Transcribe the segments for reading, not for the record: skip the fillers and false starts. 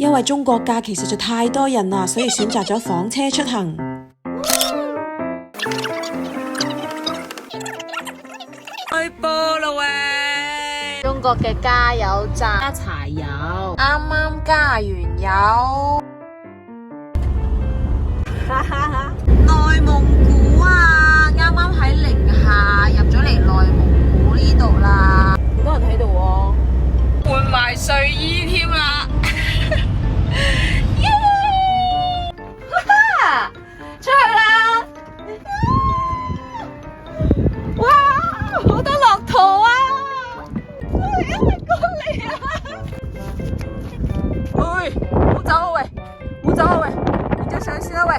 因為中國假期實在太多人啦，所以選擇咗房車出行。開波啦喂！中國嘅加油站加柴油，啱啱加完油。內蒙古啊，啱啱喺寧夏入咗嚟內蒙古呢度啦，好多人喺度喎，換埋睡衣添啦。出去啦！哇，好多駱駝啊！因為過嚟啊！喂，唔好走啊喂，唔好走啊喂，而家上先啦喂！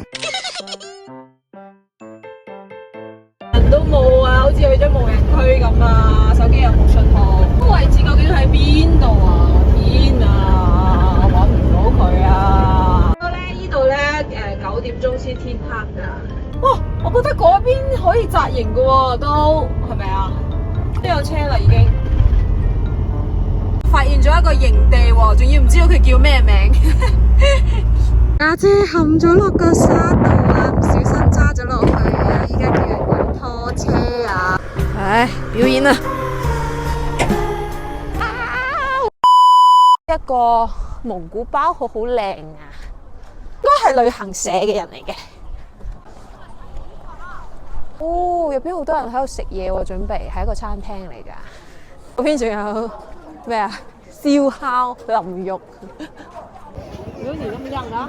人都冇啊，好似去咗無人區咁啊！手機又冇信號，個位置究竟喺邊度啊？天啊，搵唔到佢啊！呢度咧，9點鐘先天黑噶。哇，我覺得嗰邊可以紮營噶喎，都係咪啊？都有車啦已經。發現咗一個營地喎，仲要唔知道佢叫咩名。家姐陷咗落個沙度啊，唔小心揸咗落去啊！依家叫人揾拖車啊！唉，表演啊！一個蒙古包好好靚啊，應該係旅行社嘅人嚟嘅。哦，入邊好多人喺度食嘢喎，準備係一個餐廳嚟噶。嗰邊仲有咩啊？燒烤、淋肉。有你咁樣噶？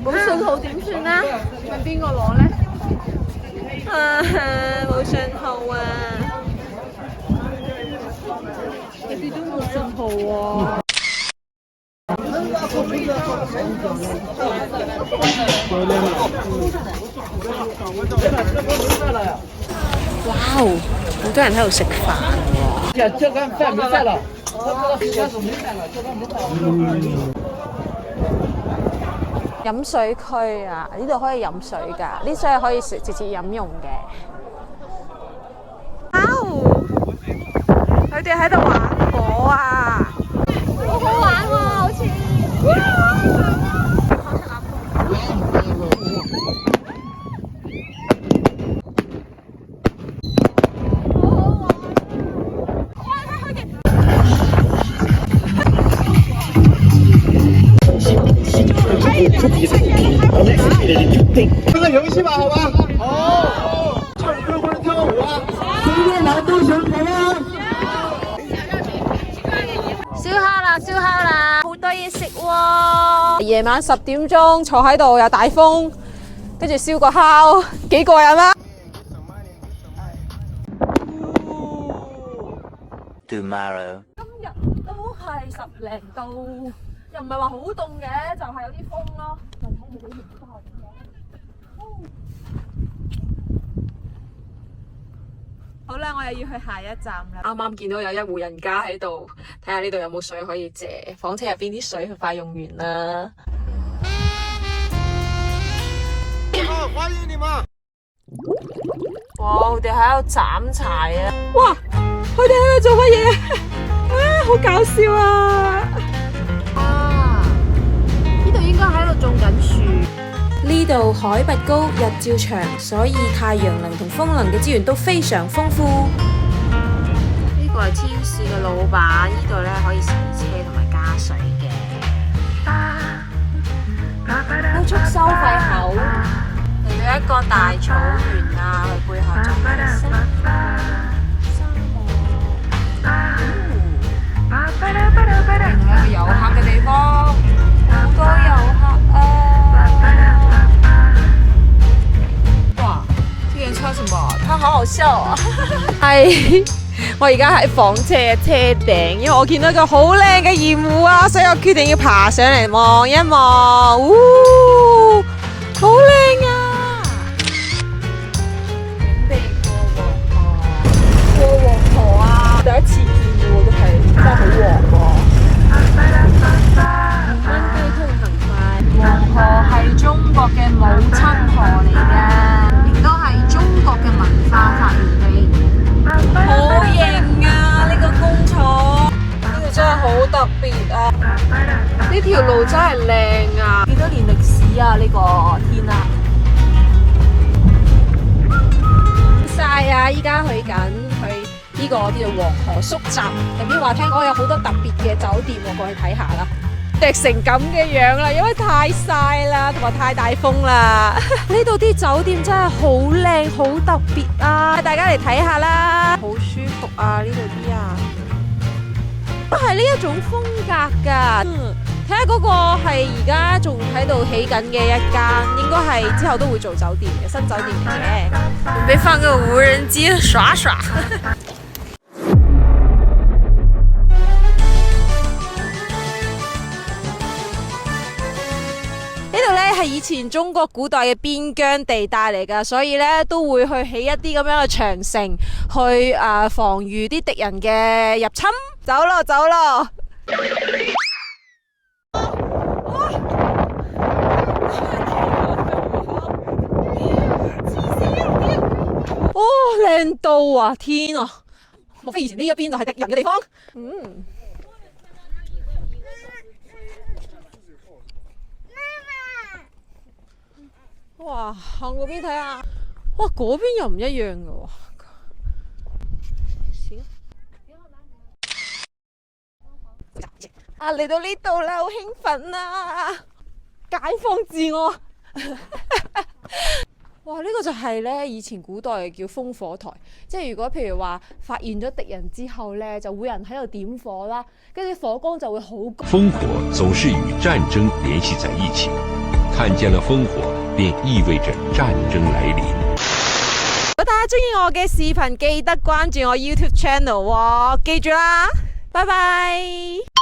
冇信號點算咧？問邊個攞咧？冇信號啊！呢啲都冇信號喎。哇哦，好多人喺度食飯喎。這個飯沒菜了。飲水區啊，呢度可以飲水㗎，呢水係可以直接飲用嘅。佢哋喺度玩火啊，好好玩喎，好似。这个游戏吧，好吧？好。唱歌或者跳舞啊，随便来都行，好吗？燒烤啦，燒烤啦，好多嘢食喎！夜晚10點鐘坐喺度又大風，跟住燒個烤，幾過癮啦！Tomorrow。今日都係10零度，又唔係話好凍嘅，就係有啲風咯。就睇你幾熱都係點樣。好啦，我又要去下一站啦。啱啱見到有一戶人家喺度，睇下呢度有冇水可以借。房車入邊啲水快用完啦。好，歡迎你們！哇，佢哋喺度斬柴啊！哇，佢哋喺度做乜嘢啊？好搞笑啊！啊，呢度應該喺度種緊樹。呢度海拔高，日照長，所以太陽能同風能嘅資源都非常豐富。呢個係超市嘅老闆，呢度咧可以洗車同埋加水嘅。高速收費口，嚟到一個大草原啊，佢背後仲有山原來係一個遊客嘅地方，好多遊客啊！哇，這個人穿什麼？他好好笑啊！係，我而家喺房車嘅車頂，因為我見到一個好靚嘅鹽湖啊，所以我決定要爬上嚟望一望。嗚，好靚啊！準備過黃河啊！第一次見嘅喎，都係真係好黃喎。5蚊雞通行快。黃河係中國嘅母親河嚟嘅，亦都係中國嘅文化發條路真係靚啊！幾多年歷史啊？呢個天啊！晒啊！依家去緊呢個叫做黃河宿集，入邊話聽講有好多特別嘅酒店喎，過去睇下啦。滴成咁嘅樣啦，因為太曬啦，同埋太大風啦。呢度啲酒店真係好靚，好特別啊！大家嚟睇下啦，好舒服啊！呢度啲啊，都係呢一種風格㗎。睇下嗰個係而家仲喺度起緊嘅一間，應該係之後都會做酒店嘅新酒店嚟嘅。準備放個無人機耍耍。呢度呢係以前中國古代嘅邊疆地帶嚟㗎，所以呢都會去起一啲咁樣嘅長城，去防禦啲敵人嘅入侵。走咯，走咯！哦，靚到啊！天啊！莫非以前呢一邊就係敵人嘅地方？哇！向嗰邊睇下，哇！嗰邊又唔一樣嘅喎。啊！嚟到呢度啦，好興奮啊！解放自我。哇！呢個就係咧以前古代嘅叫烽火台，即係如果譬如話發現咗敵人之後咧，就會有人喺度點火啦，跟住火光就會好高。烽火總是與戰爭聯繫在一起，看見了烽火，便意味着戰爭來臨。如果大家中意我嘅視頻，記得關注我 YouTube channel 喎，記住啦，拜拜。